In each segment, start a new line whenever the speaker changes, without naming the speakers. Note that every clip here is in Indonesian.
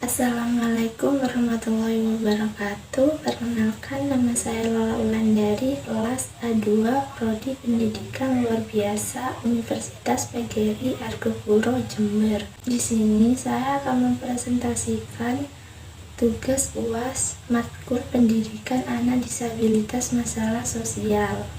Assalamualaikum warahmatullahi wabarakatuh. Perkenalkan, nama saya Lola Wulandari, kelas A2 Prodi Pendidikan Luar Biasa Universitas PGRI Argopuro, Jember. Di sini saya akan mempresentasikan tugas UAS matkul pendidikan anak disabilitas masalah sosial.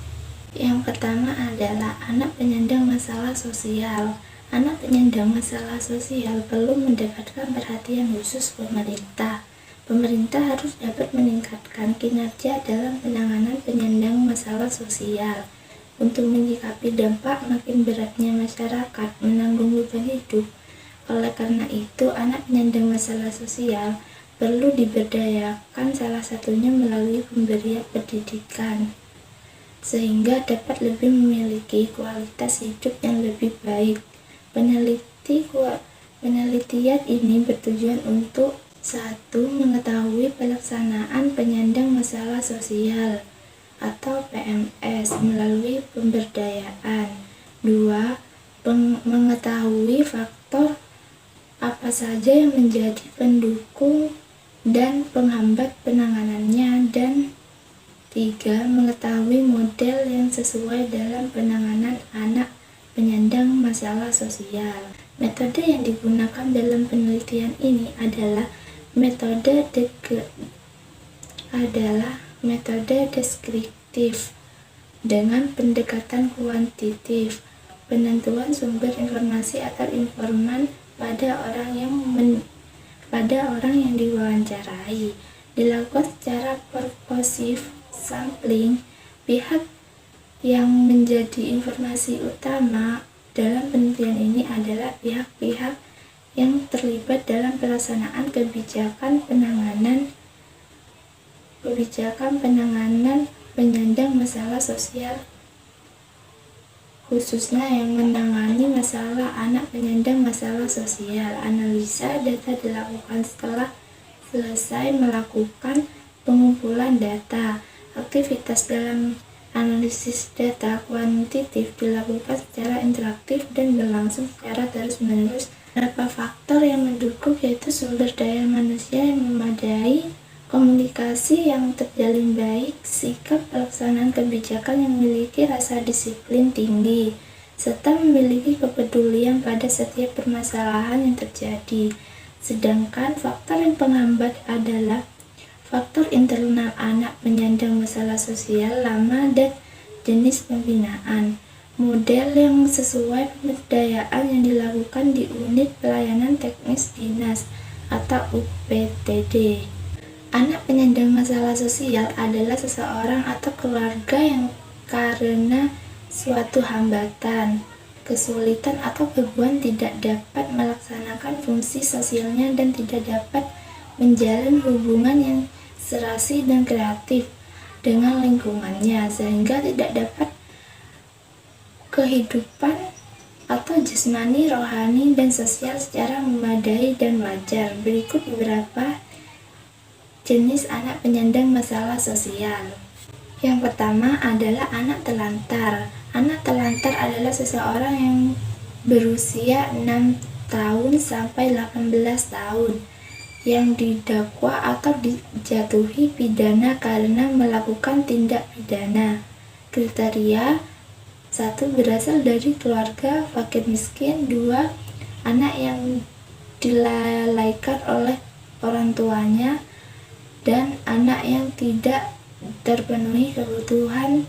Yang pertama adalah anak penyandang masalah sosial. Anak penyandang masalah sosial perlu mendapatkan perhatian khusus pemerintah. Pemerintah harus dapat meningkatkan kinerja dalam penanganan penyandang masalah sosial untuk menyikapi dampak makin beratnya masyarakat menanggung beban hidup. Oleh karena itu, anak penyandang masalah sosial perlu diberdayakan, salah satunya melalui pemberian pendidikan, sehingga dapat lebih memiliki kualitas hidup yang lebih baik. Penelitian ini bertujuan untuk 1. Mengetahui pelaksanaan penyandang masalah sosial atau PMS melalui pemberdayaan. 2. Mengetahui faktor apa saja yang menjadi pendukung dan penghambat penanganannya. Dan 3. Mengetahui model yang sesuai dalam penanganan anak penyandang masalah sosial. Metode yang digunakan dalam penelitian ini adalah metode deskriptif dengan pendekatan kuantitatif, penentuan sumber informasi atau informan pada orang yang diwawancarai, dilakukan secara purposive sampling. Pihak yang menjadi informasi utama dalam penelitian ini adalah pihak-pihak yang terlibat dalam pelaksanaan kebijakan penanganan penyandang masalah sosial, khususnya yang menangani masalah anak penyandang masalah sosial. Analisa data dilakukan setelah selesai melakukan pengumpulan data. Aktivitas dalam analisis data kuantitatif dilakukan secara interaktif dan berlangsung secara terus-menerus. Beberapa faktor yang mendukung yaitu sumber daya manusia yang memadai, komunikasi yang terjalin baik, sikap pelaksanaan kebijakan yang memiliki rasa disiplin tinggi, serta memiliki kepedulian pada setiap permasalahan yang terjadi. Sedangkan faktor yang penghambat adalah faktor internal anak penyandang masalah sosial, lama dan jenis pembinaan. Model yang sesuai pemberdayaan yang dilakukan di unit pelayanan teknis dinas atau UPTD. Anak penyandang masalah sosial adalah seseorang atau keluarga yang karena suatu hambatan, kesulitan atau gangguan tidak dapat melaksanakan fungsi sosialnya dan tidak dapat menjalin hubungan yang serasi dan kreatif dengan lingkungannya, sehingga tidak dapat kehidupan atau jasmani, rohani, dan sosial secara memadai dan wajar. Berikut beberapa jenis anak penyandang masalah sosial. Yang pertama adalah anak telantar. Anak telantar adalah seseorang yang berusia 6 tahun sampai 18 tahun yang didakwa atau dijatuhi pidana karena melakukan tindak pidana. Kriteria: 1. Berasal dari keluarga fakir miskin. 2. Anak yang dilalaikan oleh orang tuanya, dan anak yang tidak terpenuhi kebutuhan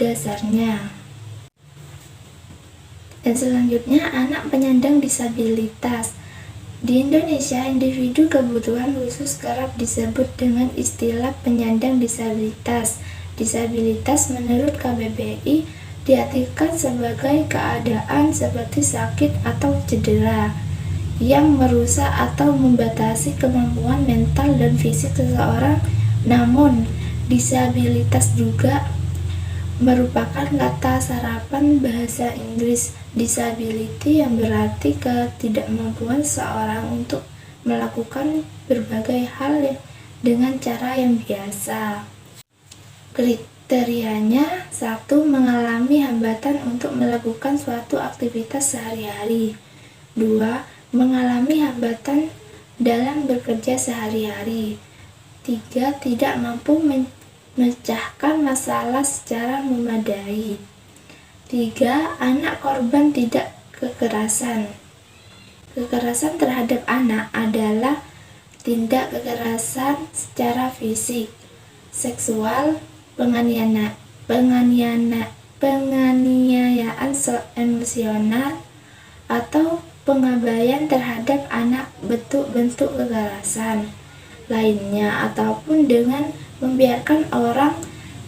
dasarnya. Dan selanjutnya, anak penyandang disabilitas. Di Indonesia, individu kebutuhan khusus kerap disebut dengan istilah penyandang disabilitas. Disabilitas menurut KBBI diartikan sebagai keadaan seperti sakit atau cedera yang merusak atau membatasi kemampuan mental dan fisik seseorang. Namun, disabilitas juga merupakan kata serapan bahasa Inggris disability yang berarti ketidakmampuan seseorang untuk melakukan berbagai hal dengan cara yang biasa. Kriterianya: 1. Mengalami hambatan untuk melakukan suatu aktivitas sehari-hari. 2. Mengalami hambatan dalam bekerja sehari-hari. 3. Tidak mampu memecahkan masalah secara memadai. 3. Anak korban tidak kekerasan. Kekerasan terhadap anak adalah tindak kekerasan secara fisik, seksual, penganiayaan emosional, atau pengabaian terhadap anak, bentuk kekerasan lainnya, ataupun dengan membiarkan orang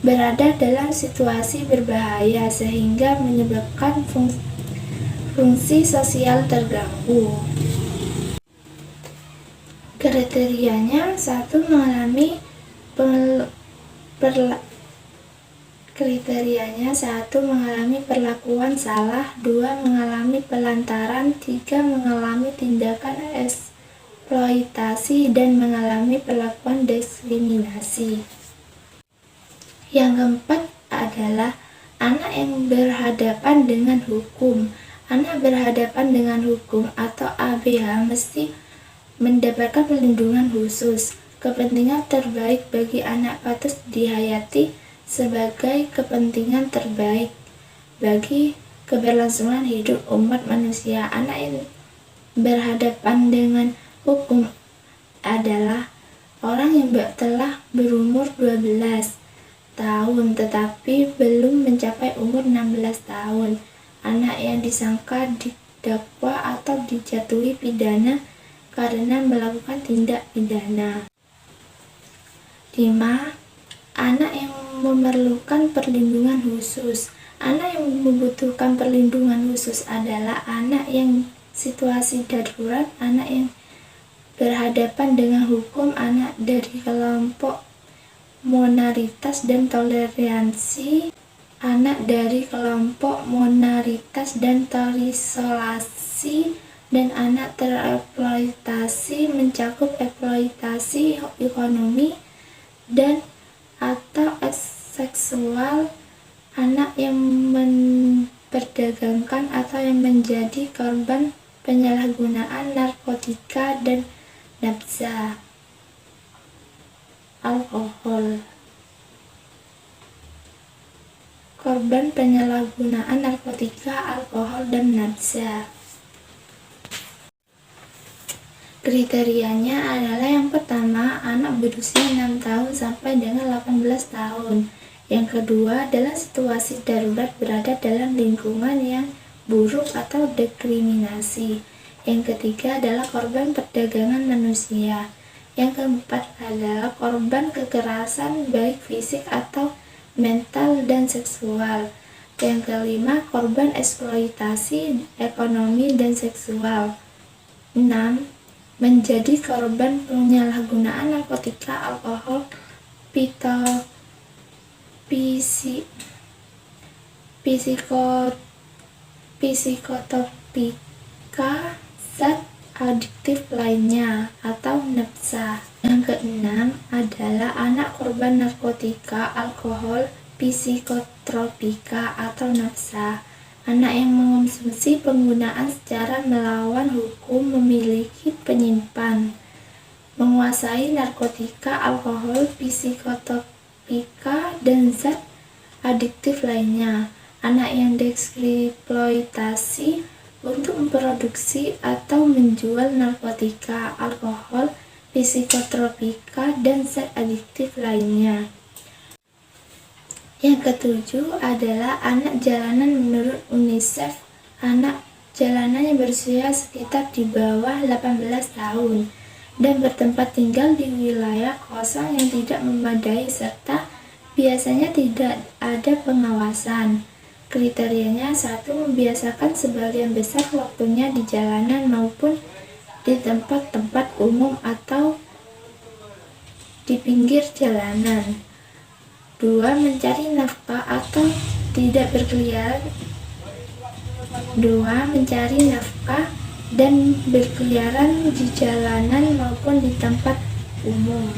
berada dalam situasi berbahaya sehingga menyebabkan fungsi sosial terganggu. Kriterianya: 1. Mengalami perlakuan salah. 2. Mengalami pelantaran. 3. Mengalami tindakan eksploitasi dan mengalami perlakuan diskriminasi. Yang keempat adalah anak yang berhadapan dengan hukum. Anak berhadapan dengan hukum atau ABH mesti mendapatkan perlindungan khusus. Kepentingan terbaik bagi anak patut dihayati sebagai kepentingan terbaik bagi keberlangsungan hidup umat manusia. Anak yang berhadapan dengan hukum adalah orang yang telah berumur 12 tahun tetapi belum mencapai umur 16 tahun. Anak yang disangka, didakwa, atau dijatuhi pidana karena melakukan tindak pidana. 5. Anak yang memerlukan perlindungan khusus. Anak yang membutuhkan perlindungan khusus adalah anak yang situasi darurat, anak yang berhadapan dengan hukum, anak dari kelompok minoritas dan toleransi, anak dari kelompok minoritas dan terisolasi, dan anak tereksploitasi mencakup eksploitasi ekonomi dan atau seksual, anak yang memperdagangkan atau yang menjadi korban penyalahgunaan narkotika dan nafsa, alkohol. Korban penyalahgunaan narkotika, alkohol, dan nafsa. Kriterianya adalah: yang pertama, anak berusia 6 tahun sampai dengan 18 tahun. Yang kedua, dalam situasi darurat berada dalam lingkungan yang buruk atau diskriminasi. Yang ketiga adalah korban perdagangan manusia. Yang keempat adalah korban kekerasan baik fisik atau mental dan seksual. Yang kelima, korban eksploitasi ekonomi dan seksual. 6. Menjadi korban penyalahgunaan narkotika, alkohol, psikotropika, zat adiktif lainnya, atau nafsa. Yang keenam adalah anak korban narkotika, alkohol, psikotropika, atau nafsa. Anak yang mengonsumsi penggunaan secara melawan hukum, memiliki, penyimpan, menguasai narkotika, alkohol, psikotropika, dan zat adiktif lainnya. Anak yang dieksploitasi untuk memproduksi atau menjual narkotika, alkohol, psikotropika, dan zat adiktif lainnya. Yang ketujuh adalah anak jalanan. Menurut UNICEF, anak jalanan yang berusia sekitar di bawah 18 tahun dan bertempat tinggal di wilayah kosong yang tidak memadai serta biasanya tidak ada pengawasan. Kriterianya: 1. Membiasakan sebagian besar waktunya di jalanan maupun di tempat-tempat umum atau di pinggir jalanan. 2. Mencari nafkah atau tidak berkeliaran. 2. Mencari nafkah dan berkeliaran di jalanan maupun di tempat umum.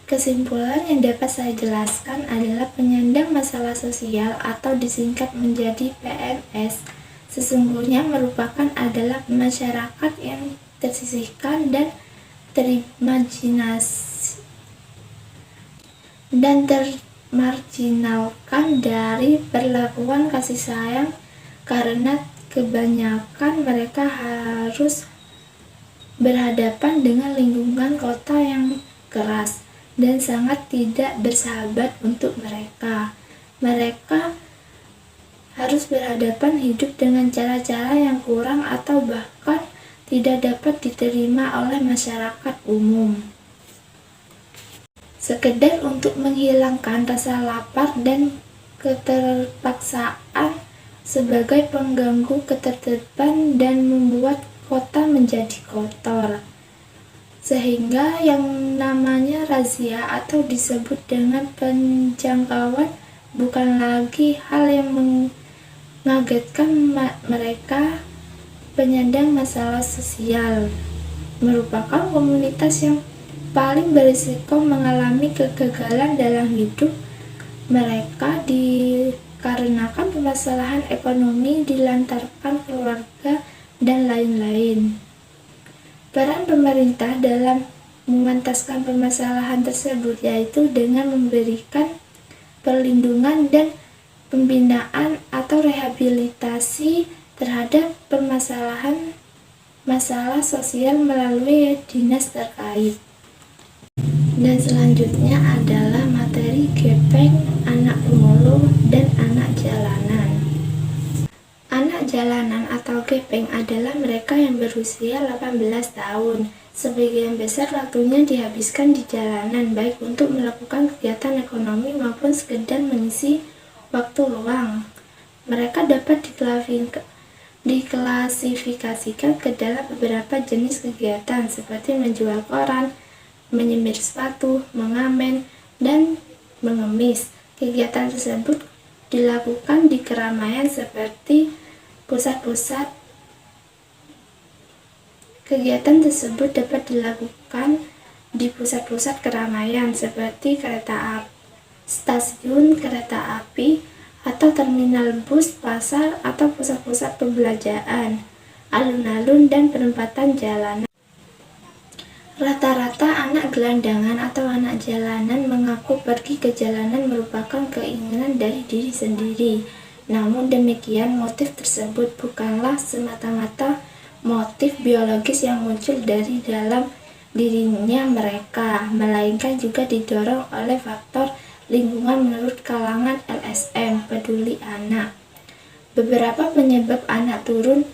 Kesimpulan yang dapat saya jelaskan adalah penyandang masalah sosial atau disingkat menjadi PMS sesungguhnya adalah masyarakat yang tersisihkan dan termarginalkan dari perlakuan kasih sayang karena kebanyakan mereka harus berhadapan dengan lingkungan kota yang keras dan sangat tidak bersahabat untuk mereka. Mereka harus berhadapan hidup dengan cara-cara yang kurang atau bahkan tidak dapat diterima oleh masyarakat umum. Sekedar untuk menghilangkan rasa lapar dan keterpaksaan sebagai pengganggu ketertiban dan membuat kota menjadi kotor, sehingga yang namanya razia atau disebut dengan penjangkauan bukan lagi hal yang mengagetkan mereka. Penyandang masalah sosial merupakan komunitas yang paling berisiko mengalami kegagalan dalam hidup mereka dikarenakan permasalahan ekonomi, dilantarkan keluarga, dan lain-lain. Peran pemerintah dalam mengentaskan permasalahan tersebut yaitu dengan memberikan perlindungan dan pembinaan atau rehabilitasi terhadap masalah sosial melalui dinas terkait. Dan selanjutnya adalah materi gepeng, anak pemulung, dan anak jalanan. Anak jalanan atau gepeng adalah mereka yang berusia 18 tahun. Sebagian besar waktunya dihabiskan di jalanan, baik untuk melakukan kegiatan ekonomi maupun sekedar mengisi waktu luang. Mereka dapat diklasifikasikan ke dalam beberapa jenis kegiatan seperti menjual koran, menyemir sepatu, mengamen, dan mengemis. Kegiatan tersebut dilakukan di keramaian seperti Kegiatan tersebut dapat dilakukan di pusat-pusat keramaian seperti stasiun kereta api, atau terminal bus, pasar, atau pusat-pusat perbelanjaan, alun-alun, dan perempatan jalanan. Rata-rata anak gelandangan atau anak jalanan mengaku pergi ke jalanan merupakan keinginan dari diri sendiri. Namun demikian, motif tersebut bukanlah semata-mata motif biologis yang muncul dari dalam dirinya mereka, melainkan juga didorong oleh faktor lingkungan menurut kalangan LSM peduli anak. Beberapa penyebab anak turun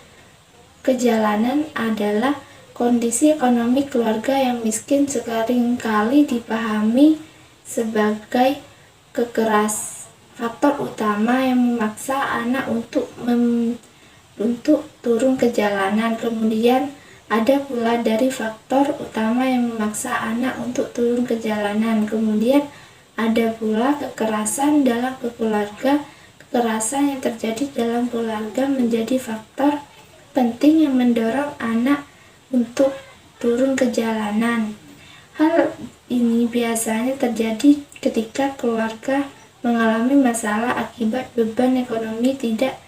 ke jalanan adalah kondisi ekonomi keluarga yang miskin, seringkali dipahami sebagai faktor utama yang memaksa anak untuk turun ke jalanan. Kemudian ada pula dari faktor utama yang memaksa anak untuk turun ke jalanan. Kemudian ada pula kekerasan dalam keluarga. Kekerasan yang terjadi dalam keluarga menjadi faktor penting yang mendorong anak untuk turun ke jalanan. Hal ini biasanya terjadi ketika keluarga mengalami masalah akibat beban ekonomi tidak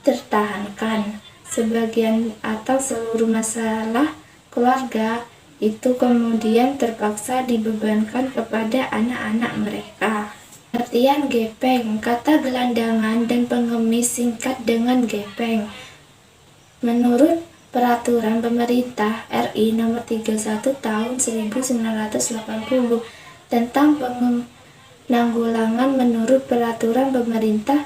tertahankan. Sebagian atau seluruh masalah keluarga itu kemudian terpaksa dibebankan kepada anak-anak mereka. Artian gepeng, kata gelandangan dan pengemis singkat dengan gepeng. Menurut Peraturan Pemerintah RI Nomor 31 Tahun 1980 tentang penanggulangan menurut Peraturan Pemerintah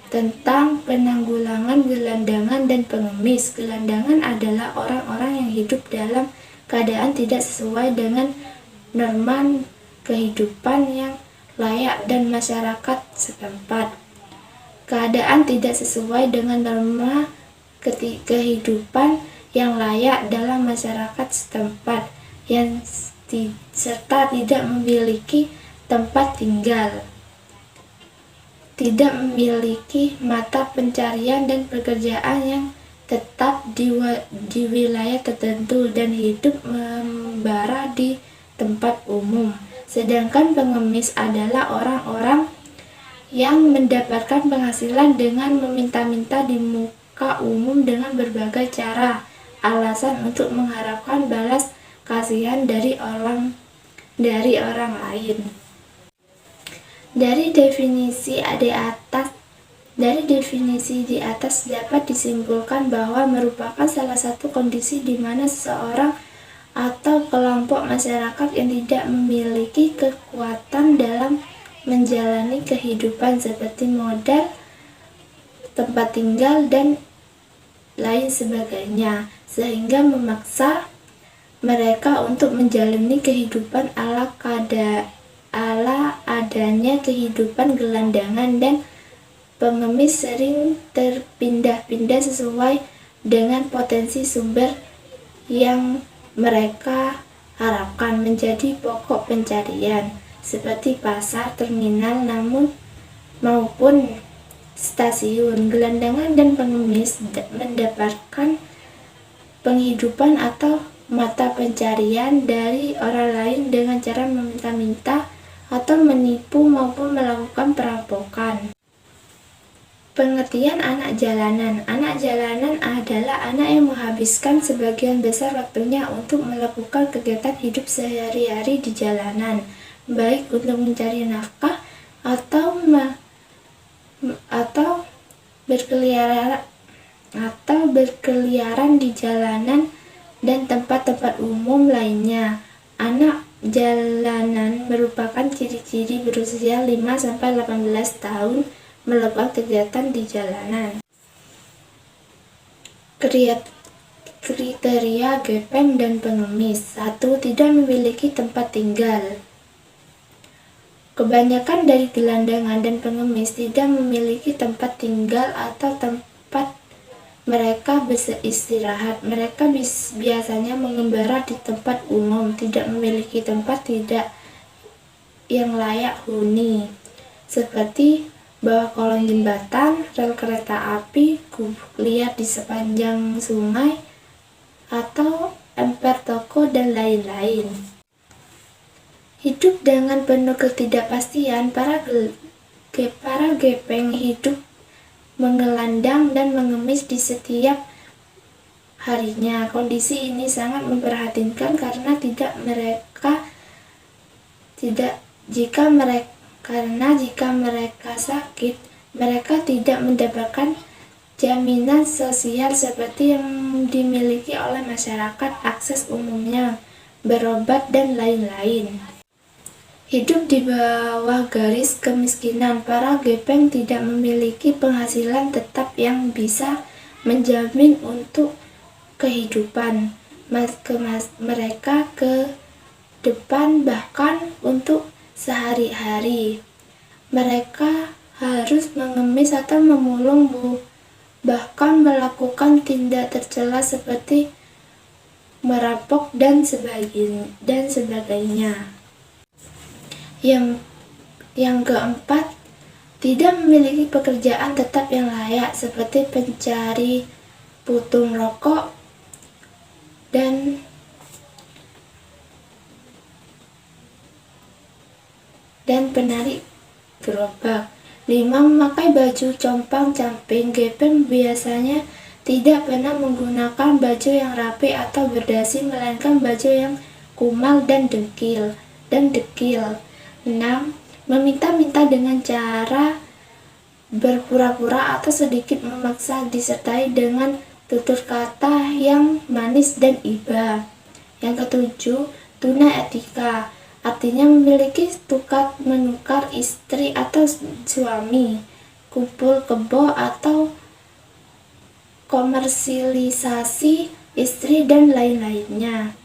tentang penanggulangan gelandangan dan pengemis. Gelandangan adalah orang-orang yang hidup dalam keadaan tidak sesuai dengan norma kehidupan yang layak dan masyarakat setempat. Keadaan tidak sesuai dengan norma kehidupan yang layak dalam masyarakat setempat serta tidak memiliki tempat tinggal, tidak memiliki mata pencarian dan pekerjaan yang tetap di wilayah tertentu, dan hidup membara di tempat umum. Sedangkan pengemis adalah orang-orang yang mendapatkan penghasilan dengan meminta-minta di muka umum dengan berbagai cara alasan untuk mengharapkan balas kasihan dari orang lain. Dari definisi di atas dapat disimpulkan bahwa merupakan salah satu kondisi di mana seseorang atau kelompok masyarakat yang tidak memiliki kekuatan dalam menjalani kehidupan seperti modal, tempat tinggal, dan lain sebagainya, sehingga memaksa mereka untuk menjalani kehidupan ala adanya kehidupan gelandangan dan pengemis sering terpindah-pindah sesuai dengan potensi sumber yang mereka harapkan menjadi pokok pencarian, seperti pasar, terminal, maupun stasiun. Gelandangan dan pengemis mendapatkan penghidupan atau mata pencarian dari orang lain dengan cara meminta-minta atau menipu maupun melakukan perampokan. Pengertian anak jalanan. Anak jalanan adalah anak yang menghabiskan sebagian besar waktunya untuk melakukan kegiatan hidup sehari-hari di jalanan, baik untuk mencari nafkah atau berkeliaran di jalanan dan tempat-tempat umum lainnya. Anak jalanan merupakan ciri-ciri berusia 5-18 tahun melakukan kegiatan di jalanan. Kriteria gepeng dan pengemis. 1. Tidak memiliki tempat tinggal. Kebanyakan dari gelandangan dan pengemis tidak memiliki tempat tinggal atau tempat mereka beristirahat. Mereka biasanya mengembara di tempat umum, tidak memiliki tempat yang layak huni, seperti bawah kolong jembatan, rel kereta api, gubuk liar di sepanjang sungai, atau emper toko, dan lain-lain. Hidup dengan penuh ketidakpastian, para gepeng hidup menggelandang dan mengemis di setiap harinya. Kondisi ini sangat memprihatinkan karena jika mereka sakit, mereka tidak mendapatkan jaminan sosial seperti yang dimiliki oleh masyarakat, akses umumnya, berobat, dan lain-lain. Hidup di bawah garis kemiskinan. Para gepeng tidak memiliki penghasilan tetap yang bisa menjamin untuk kehidupan mereka ke depan, bahkan untuk sehari-hari. Mereka harus mengemis atau memulung, bahkan melakukan tindak tercela seperti merampok dan sebagainya. Yang keempat, tidak memiliki pekerjaan tetap yang layak seperti pencari puntung rokok dan penari gerobak. 5. Memakai baju compang-camping. Gepeng biasanya tidak pernah menggunakan baju yang rapi atau berdasi, melainkan baju yang kumal dan dekil. 6. Meminta-minta dengan cara berpura-pura atau sedikit memaksa, disertai dengan tutur kata yang manis dan iba. Yang ketujuh, tuna etika. Artinya memiliki tukar menukar istri atau suami, kumpul kebo atau komersialisasi istri, dan lain-lainnya.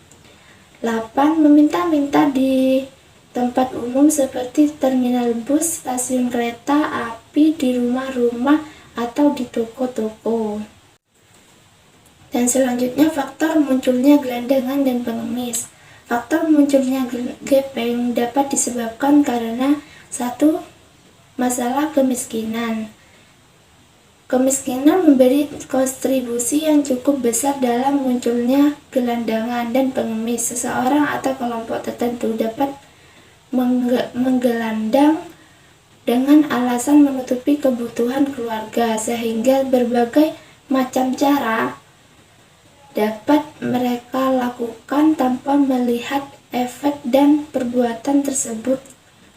8. Meminta-minta di tempat umum seperti terminal bus, stasiun kereta api, di rumah-rumah, atau di toko-toko. Dan selanjutnya, faktor munculnya gelandangan dan pengemis. Faktor munculnya gepeng dapat disebabkan karena 1. Masalah kemiskinan. Kemiskinan memberi kontribusi yang cukup besar dalam munculnya gelandangan dan pengemis. Seseorang atau kelompok tertentu dapat menggelandang dengan alasan menutupi kebutuhan keluarga, sehingga berbagai macam cara dapat mereka lakukan tanpa melihat efek dan perbuatan tersebut.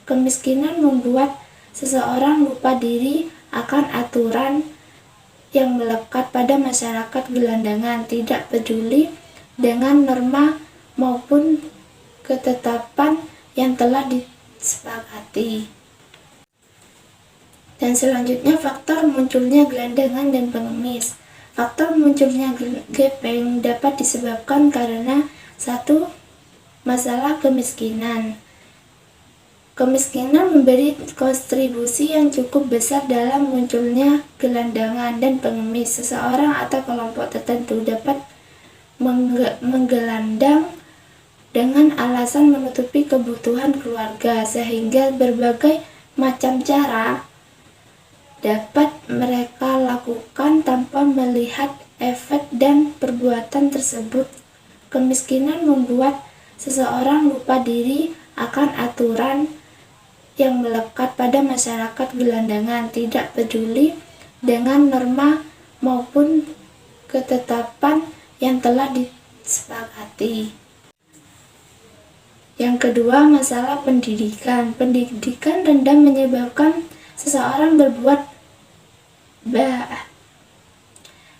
Kemiskinan membuat seseorang lupa diri akan aturan yang melekat pada masyarakat gelandangan, tidak peduli dengan norma maupun ketetapan yang telah disepakati. Dan selanjutnya, faktor munculnya gelandangan dan pengemis. Faktor munculnya gepeng dapat disebabkan karena 1. Masalah kemiskinan. Kemiskinan memberi kontribusi yang cukup besar dalam munculnya gelandangan dan pengemis. Seseorang atau kelompok tertentu dapat menggelandang dengan alasan menutupi kebutuhan keluarga, sehingga berbagai macam cara dapat mereka lakukan tanpa melihat efek dan perbuatan tersebut. Kemiskinan membuat seseorang lupa diri akan aturan yang melekat pada masyarakat gelandangan, tidak peduli dengan norma maupun ketetapan yang telah disepakati. Yang kedua, masalah pendidikan. Pendidikan rendah menyebabkan seseorang berbuat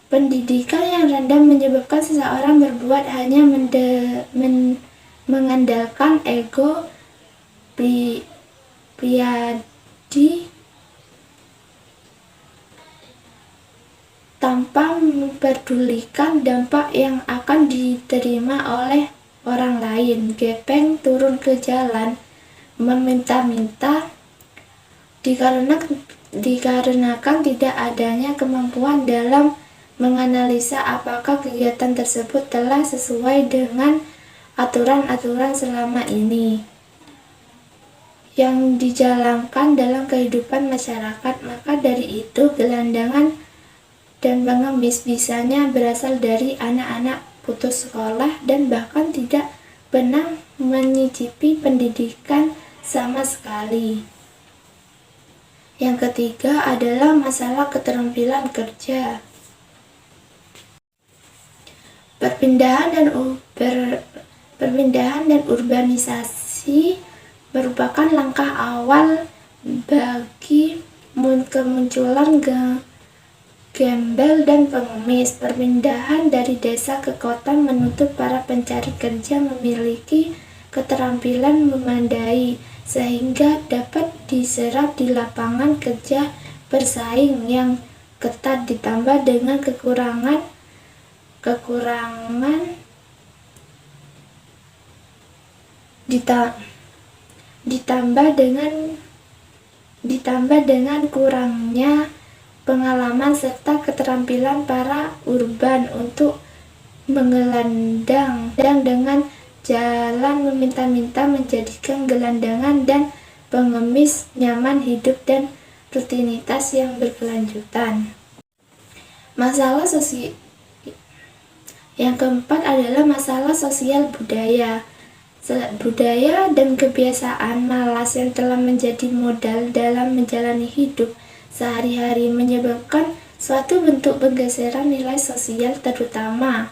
Pendidikan yang rendah menyebabkan seseorang berbuat hanya mengandalkan ego pribadi tanpa memperdulikan dampak yang akan diterima oleh orang lain. Gepeng turun ke jalan meminta-minta dikarenakan tidak adanya kemampuan dalam menganalisa apakah kegiatan tersebut telah sesuai dengan aturan-aturan selama ini yang dijalankan dalam kehidupan masyarakat. Maka dari itu, gelandangan dan pengemis bisanya berasal dari anak-anak putus sekolah dan bahkan tidak pernah menyicipi pendidikan sama sekali. Yang ketiga adalah masalah keterampilan kerja. Perpindahan dan urbanisasi merupakan langkah awal bagi kemunculan gembel dan pengemis. Perpindahan dari desa ke kota menuntut para pencari kerja memiliki keterampilan memadai sehingga dapat diserap di lapangan kerja bersaing yang ketat, ditambah dengan kekurangan ditambah dengan kurangnya pengalaman serta keterampilan para urban untuk menggelandang dan dengan jalan meminta-minta menjadikan gelandangan dan pengemis nyaman hidup dan rutinitas yang berkelanjutan. Masalah sosial yang keempat adalah masalah sosial budaya. Budaya dan kebiasaan malas yang telah menjadi modal dalam menjalani hidup sehari-hari menyebabkan suatu bentuk penggeseran nilai sosial, terutama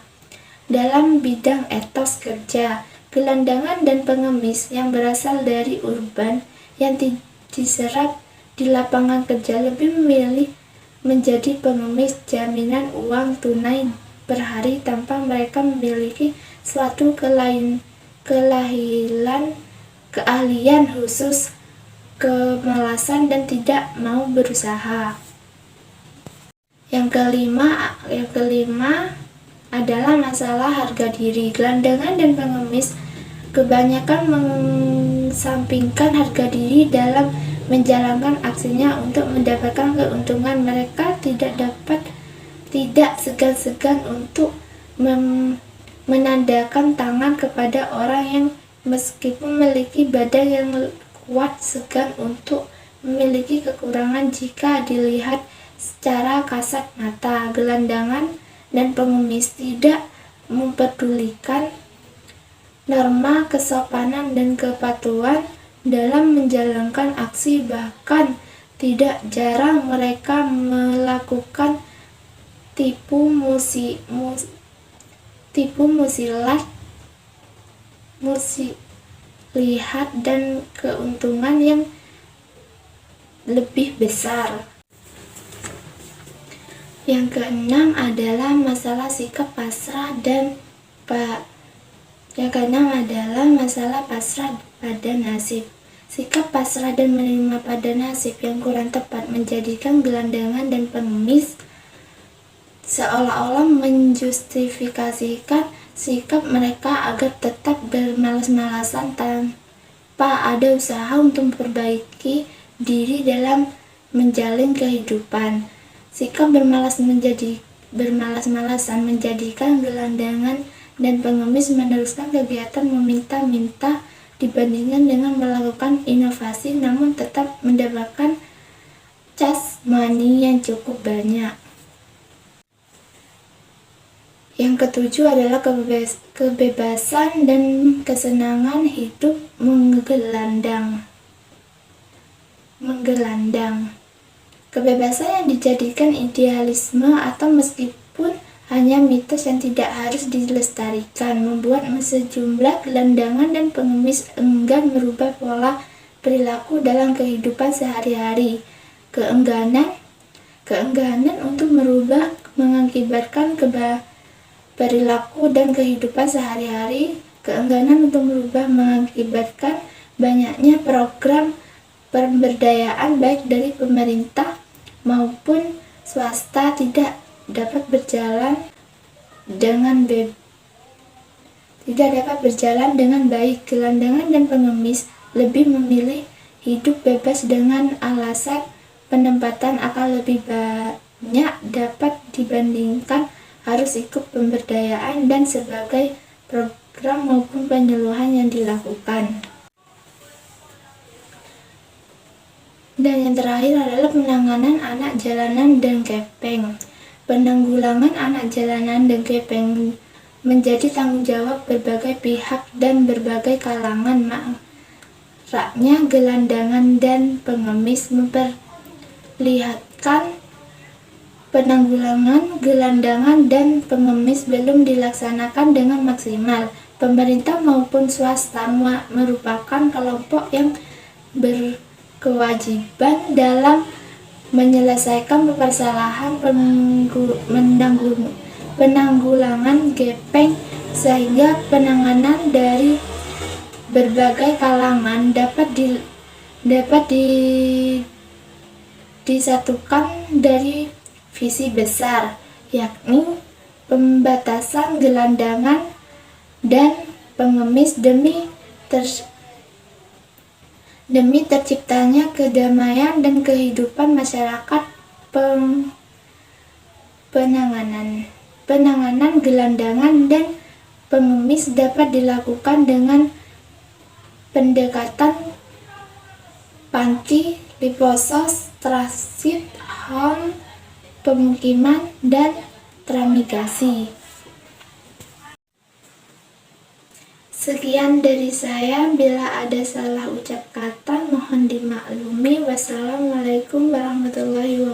dalam bidang etos kerja. Gelandangan dan pengemis yang berasal dari urban yang diserap di lapangan kerja lebih memilih menjadi pengemis jaminan uang tunai per hari tanpa mereka memiliki suatu keahlian khusus, kemalasan dan tidak mau berusaha. Yang kelima adalah masalah harga diri. Gelandangan dan pengemis kebanyakan mengesampingkan harga diri dalam menjalankan aksinya untuk mendapatkan keuntungan. Mereka tidak segan-segan untuk menandakan tangan kepada orang yang meskipun memiliki badan yang kuat, segan untuk memiliki kekurangan jika dilihat secara kasat mata. Gelandangan dan pengemis tidak memperdulikan norma kesopanan dan kepatuhan dalam menjalankan aksi, bahkan tidak jarang mereka melakukan tipu muslihat dan keuntungan yang lebih besar. Yang keenam adalah masalah sikap pasrah pada nasib. Sikap pasrah dan menerima pada nasib yang kurang tepat menjadikan gelandangan dan pengemis seolah-olah menjustifikasikan sikap mereka agar tetap bermalas-malasan tanpa ada usaha untuk memperbaiki diri dalam menjalin kehidupan. Sikap bermalas-malasan menjadikan gelandangan dan pengemis meneruskan kegiatan meminta-minta dibandingkan dengan melakukan inovasi namun tetap mendapatkan money yang cukup banyak. Yang ketujuh adalah kebebasan dan kesenangan hidup menggelandang. Kebebasan yang dijadikan idealisme atau meskipun hanya mitos yang tidak harus dilestarikan, membuat sejumlah gelandangan dan pengemis enggan merubah pola perilaku dalam kehidupan sehari-hari. Keengganan untuk merubah mengakibatkan perilaku dan kehidupan sehari-hari. Keengganan untuk merubah mengakibatkan banyaknya program pemberdayaan baik dari pemerintah maupun swasta tidak dapat berjalan dengan baik. Gelandangan dan pengemis lebih memilih hidup bebas dengan alasan penempatan akan lebih banyak dapat dibandingkan harus ikut pemberdayaan dan sebagai program maupun penyuluhan yang dilakukan. Dan yang terakhir adalah penanganan anak jalanan dan gepeng. Penanggulangan anak jalanan dan gepeng menjadi tanggung jawab berbagai pihak dan berbagai kalangan. Maraknya gelandangan dan pengemis memperlihatkan penanggulangan gelandangan dan pengemis belum dilaksanakan dengan maksimal. Pemerintah maupun swasta merupakan kelompok yang berkewajiban dalam menyelesaikan permasalahan penanggulangan gepeng sehingga penanganan dari berbagai kalangan dapat disatukan dari visi besar, yakni pembatasan gelandangan dan pengemis demi terciptanya kedamaian dan kehidupan masyarakat. Penanganan gelandangan dan pengemis dapat dilakukan dengan pendekatan panti, liposos, transit, home, pemukiman, dan tramigasi. Sekian dari saya, bila ada salah ucap kata mohon dimaklumi. Wassalamualaikum warahmatullahi wabarakatuh.